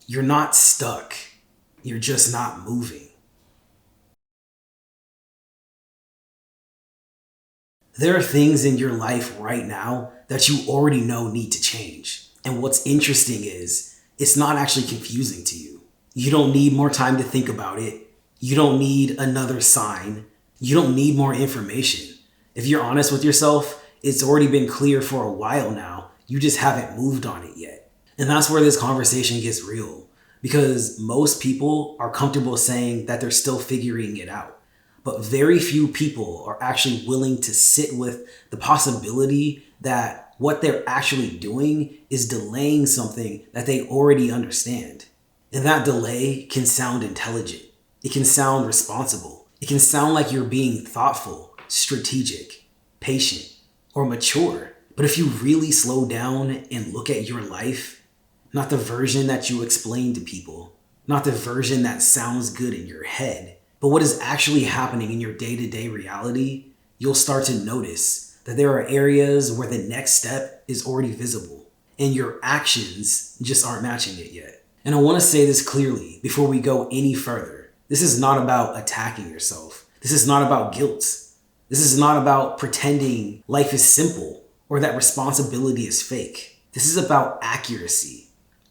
You're not stuck. You're just not moving. There are things in your life right now that you already know need to change. And what's interesting is it's not actually confusing to you. You don't need more time to think about it. You don't need another sign. You don't need more information. If you're honest with yourself, it's already been clear for a while now. You just haven't moved on it yet. And that's where this conversation gets real, because most people are comfortable saying that they're still figuring it out. But very few people are actually willing to sit with the possibility that what they're actually doing is delaying something that they already understand. And that delay can sound intelligent. It can sound responsible. It can sound like you're being thoughtful, strategic, patient, or mature. But if you really slow down and look at your life, not the version that you explain to people, not the version that sounds good in your head, but what is actually happening in your day-to-day reality, you'll start to notice that there are areas where the next step is already visible and your actions just aren't matching it yet. And I want to say this clearly before we go any further. This is not about attacking yourself. This is not about guilt. This is not about pretending life is simple or that responsibility is fake. This is about accuracy.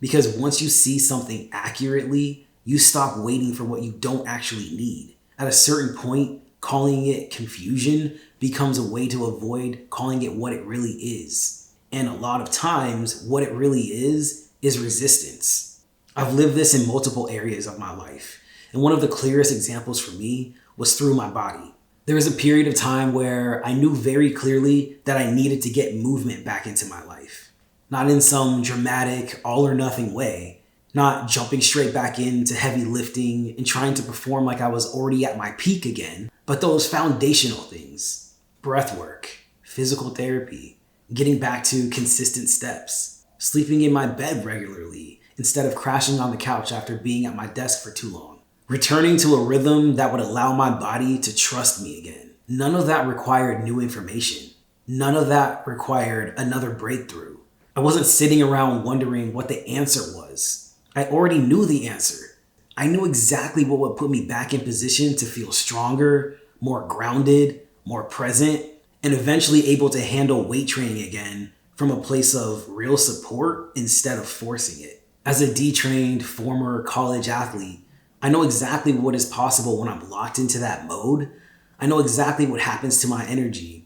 Because once you see something accurately, you stop waiting for what you don't actually need. At a certain point, calling it confusion becomes a way to avoid calling it what it really is. And a lot of times, what it really is resistance. I've lived this in multiple areas of my life. And one of the clearest examples for me was through my body. There was a period of time where I knew very clearly that I needed to get movement back into my life. Not in some dramatic, all or nothing way. Not jumping straight back into heavy lifting and trying to perform like I was already at my peak again, but those foundational things: breath work, physical therapy, getting back to consistent steps, sleeping in my bed regularly instead of crashing on the couch after being at my desk for too long, returning to a rhythm that would allow my body to trust me again. None of that required new information. None of that required another breakthrough. I wasn't sitting around wondering what the answer was. I already knew the answer. I knew exactly what would put me back in position to feel stronger, more grounded, more present, and eventually able to handle weight training again from a place of real support instead of forcing it. As a detrained former college athlete, I know exactly what is possible when I'm locked into that mode. I know exactly what happens to my energy.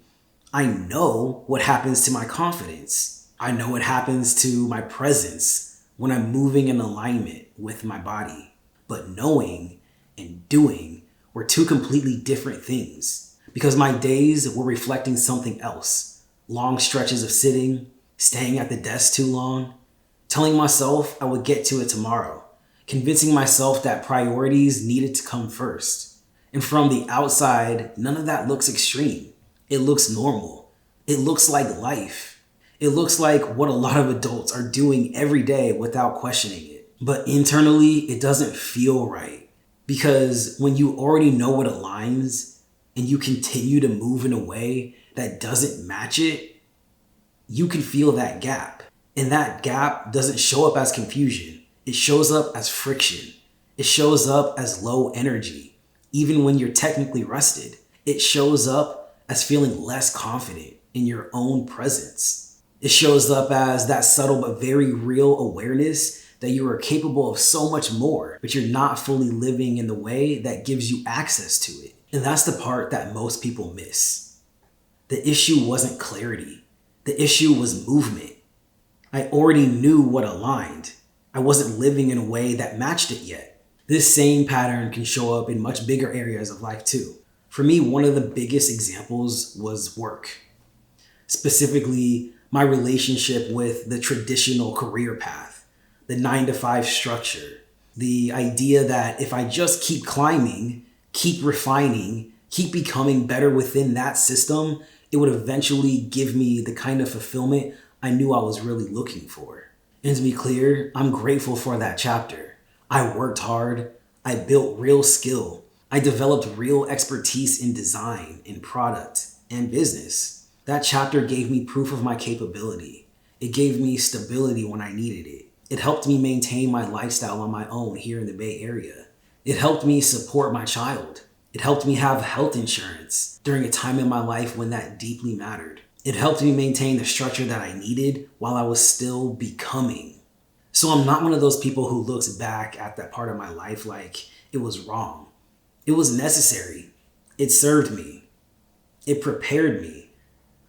I know what happens to my confidence. I know what happens to my presence when I'm moving in alignment with my body. But knowing and doing were two completely different things, because my days were reflecting something else. Long stretches of sitting, staying at the desk too long, telling myself I would get to it tomorrow, convincing myself that priorities needed to come first. And from the outside, none of that looks extreme. It looks normal. It looks like life. It looks like what a lot of adults are doing every day without questioning it. But internally, it doesn't feel right. Because when you already know what aligns and you continue to move in a way that doesn't match it, you can feel that gap. And that gap doesn't show up as confusion. It shows up as friction. It shows up as low energy. Even when you're technically rested, it shows up as feeling less confident in your own presence. It shows up as that subtle but very real awareness that you are capable of so much more, but you're not fully living in the way that gives you access to it. And that's the part that most people miss. The issue wasn't clarity. The issue was movement. I already knew what aligned. I wasn't living in a way that matched it yet. This same pattern can show up in much bigger areas of life too. For me, one of the biggest examples was work. Specifically, my relationship with the traditional career path, the 9-to-5 structure, the idea that if I just keep climbing, keep refining, keep becoming better within that system, it would eventually give me the kind of fulfillment I knew I was really looking for. And to be clear, I'm grateful for that chapter. I worked hard. I built real skill. I developed real expertise in design, in product, and business. That chapter gave me proof of my capability. It gave me stability when I needed it. It helped me maintain my lifestyle on my own here in the Bay Area. It helped me support my child. It helped me have health insurance during a time in my life when that deeply mattered. It helped me maintain the structure that I needed while I was still becoming. So I'm not one of those people who looks back at that part of my life like it was wrong. It was necessary. It served me. It prepared me.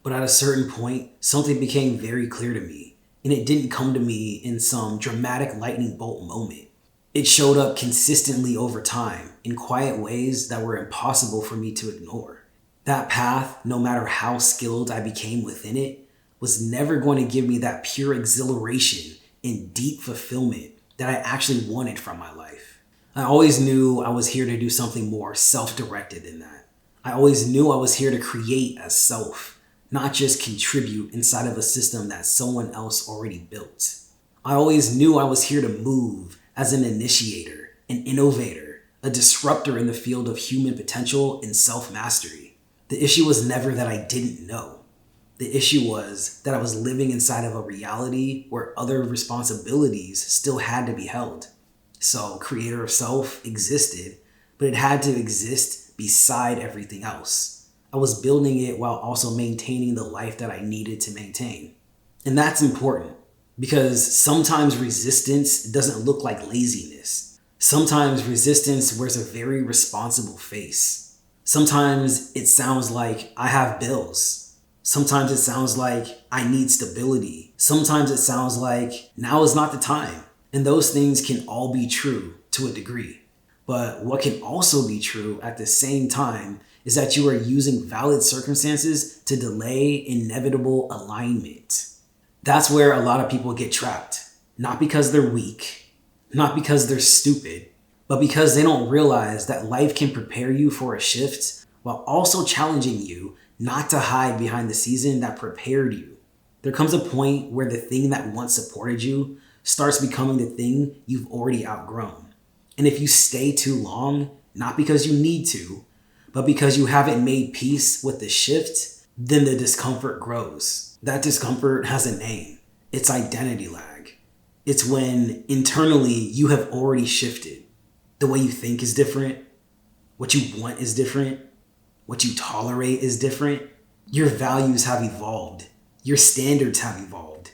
But at a certain point, something became very clear to me, and it didn't come to me in some dramatic lightning bolt moment. It showed up consistently over time in quiet ways that were impossible for me to ignore. That path, no matter how skilled I became within it, was never going to give me that pure exhilaration and deep fulfillment that I actually wanted from my life. I always knew I was here to do something more self-directed than that. I always knew I was here to create as self, not just contribute inside of a system that someone else already built. I always knew I was here to move as an initiator, an innovator, a disruptor in the field of human potential and self-mastery. The issue was never that I didn't know. The issue was that I was living inside of a reality where other responsibilities still had to be held. So creator of self existed, but it had to exist beside everything else. I was building it while also maintaining the life that I needed to maintain. And that's important because sometimes resistance doesn't look like laziness. Sometimes resistance wears a very responsible face. Sometimes it sounds like I have bills. Sometimes it sounds like I need stability. Sometimes it sounds like now is not the time. And those things can all be true to a degree. But what can also be true at the same time is that you are using valid circumstances to delay inevitable alignment. That's where a lot of people get trapped. Not because they're weak, not because they're stupid, but because they don't realize that life can prepare you for a shift while also challenging you not to hide behind the season that prepared you. There comes a point where the thing that once supported you starts becoming the thing you've already outgrown. And if you stay too long, not because you need to, but because you haven't made peace with the shift, then the discomfort grows. That discomfort has a name. It's identity lag. It's when internally you have already shifted. The way you think is different. What you want is different. What you tolerate is different. Your values have evolved. Your standards have evolved.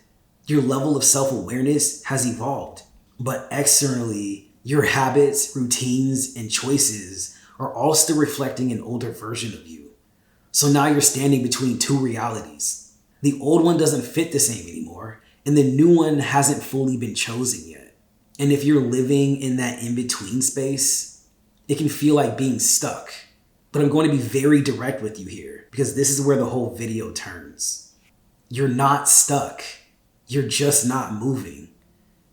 Your level of self-awareness has evolved. But externally, your habits, routines, and choices are all still reflecting an older version of you. So now you're standing between two realities. The old one doesn't fit the same anymore, and the new one hasn't fully been chosen yet. And if you're living in that in-between space, it can feel like being stuck. But I'm going to be very direct with you here, because this is where the whole video turns. You're not stuck. You're just not moving.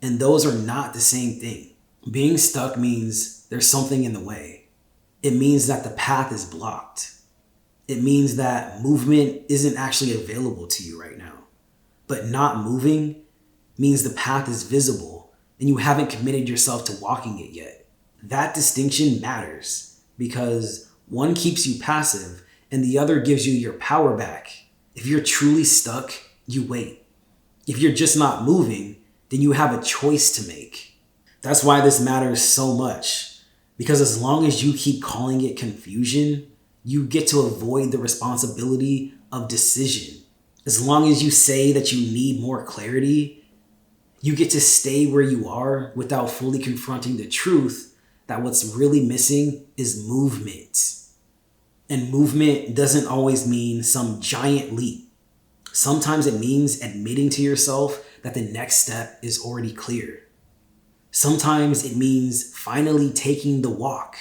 And those are not the same thing. Being stuck means there's something in the way. It means that the path is blocked. It means that movement isn't actually available to you right now. But not moving means the path is visible and you haven't committed yourself to walking it yet. That distinction matters because one keeps you passive and the other gives you your power back. If you're truly stuck, you wait. If you're just not moving, then you have a choice to make. That's why this matters so much. Because as long as you keep calling it confusion, you get to avoid the responsibility of decision. As long as you say that you need more clarity, you get to stay where you are without fully confronting the truth that what's really missing is movement. And movement doesn't always mean some giant leap. Sometimes it means admitting to yourself that the next step is already clear. Sometimes it means finally taking the walk.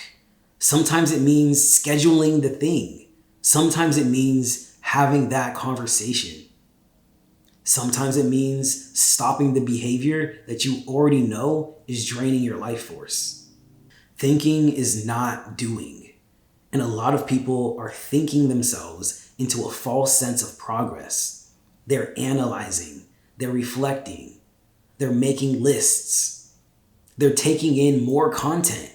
Sometimes it means scheduling the thing. Sometimes it means having that conversation. Sometimes it means stopping the behavior that you already know is draining your life force. Thinking is not doing. And a lot of people are thinking themselves into a false sense of progress. They're analyzing, they're reflecting, they're making lists, they're taking in more content.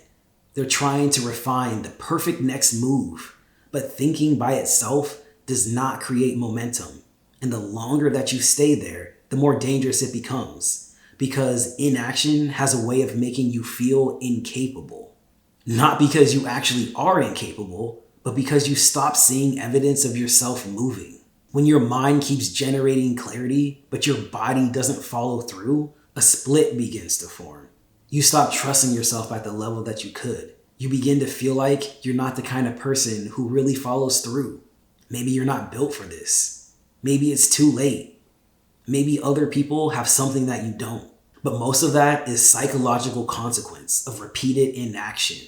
They're trying to refine the perfect next move, but thinking by itself does not create momentum. And the longer that you stay there, the more dangerous it becomes because inaction has a way of making you feel incapable. Not because you actually are incapable, but because you stop seeing evidence of yourself moving. When your mind keeps generating clarity, but your body doesn't follow through, a split begins to form. You stop trusting yourself at the level that you could. You begin to feel like you're not the kind of person who really follows through. Maybe you're not built for this. Maybe it's too late. Maybe other people have something that you don't. But most of that is psychological consequence of repeated inaction,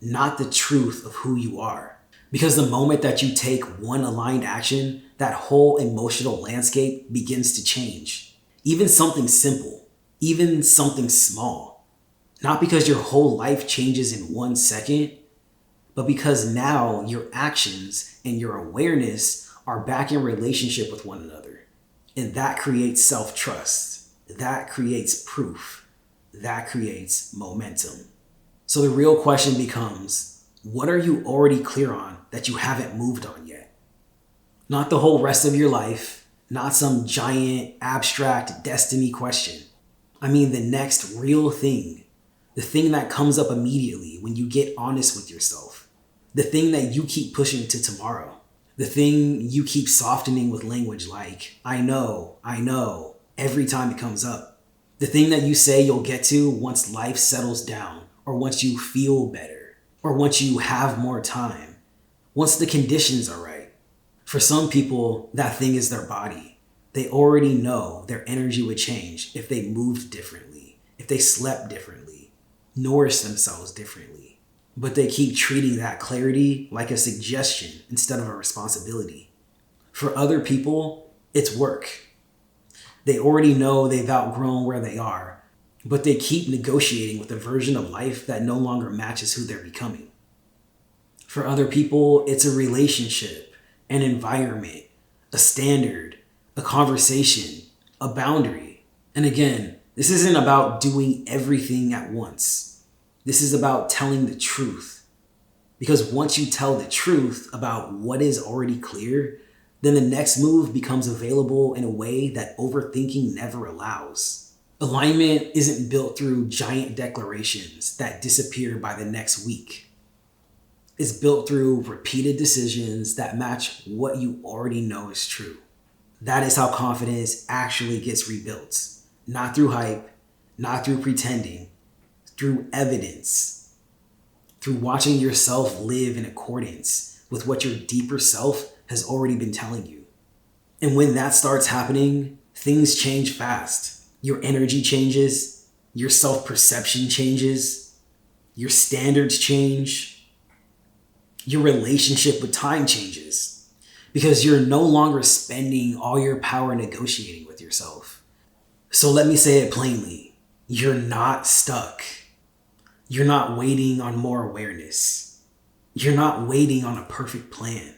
not the truth of who you are. Because the moment that you take one aligned action, that whole emotional landscape begins to change. Even something simple, even something small. Not because your whole life changes in 1 second, but because now your actions and your awareness are back in relationship with one another. And that creates self-trust. That creates proof. That creates momentum. So the real question becomes, what are you already clear on that you haven't moved on yet? Not the whole rest of your life, not some giant, abstract destiny question. I mean the next real thing. The thing that comes up immediately when you get honest with yourself. The thing that you keep pushing to tomorrow. The thing you keep softening with language like, I know, every time it comes up. The thing that you say you'll get to once life settles down, or once you feel better, or once you have more time, once the conditions are right. For some people, that thing is their body. They already know their energy would change if they moved differently, if they slept differently, nourished themselves differently. But they keep treating that clarity like a suggestion instead of a responsibility. For other people, it's work. They already know they've outgrown where they are, but they keep negotiating with a version of life that no longer matches who they're becoming. For other people, it's a relationship, an environment, a standard, a conversation, a boundary. And again, this isn't about doing everything at once. This is about telling the truth. Because once you tell the truth about what is already clear, then the next move becomes available in a way that overthinking never allows. Alignment isn't built through giant declarations that disappear by the next week. It's built through repeated decisions that match what you already know is true. That is how confidence actually gets rebuilt. Not through hype, not through pretending, through evidence. Through watching yourself live in accordance with what your deeper self has already been telling you. And when that starts happening, things change fast. Your energy changes, your self-perception changes, your standards change, your relationship with time changes. Because you're no longer spending all your power negotiating with yourself. So let me say it plainly, you're not stuck. You're not waiting on more awareness. You're not waiting on a perfect plan.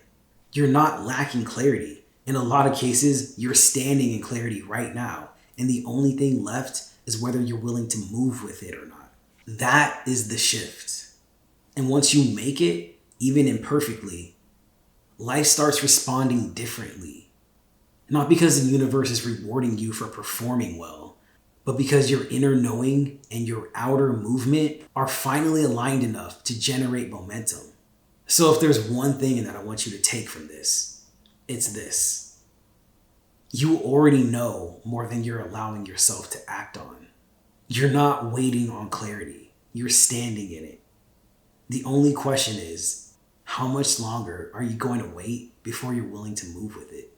You're not lacking clarity. In a lot of cases, you're standing in clarity right now. And the only thing left is whether you're willing to move with it or not. That is the shift. And once you make it, even imperfectly, life starts responding differently. Not because the universe is rewarding you for performing well, but because your inner knowing and your outer movement are finally aligned enough to generate momentum. So if there's one thing that I want you to take from this, it's this. You already know more than you're allowing yourself to act on. You're not waiting on clarity. You're standing in it. The only question is, how much longer are you going to wait before you're willing to move with it?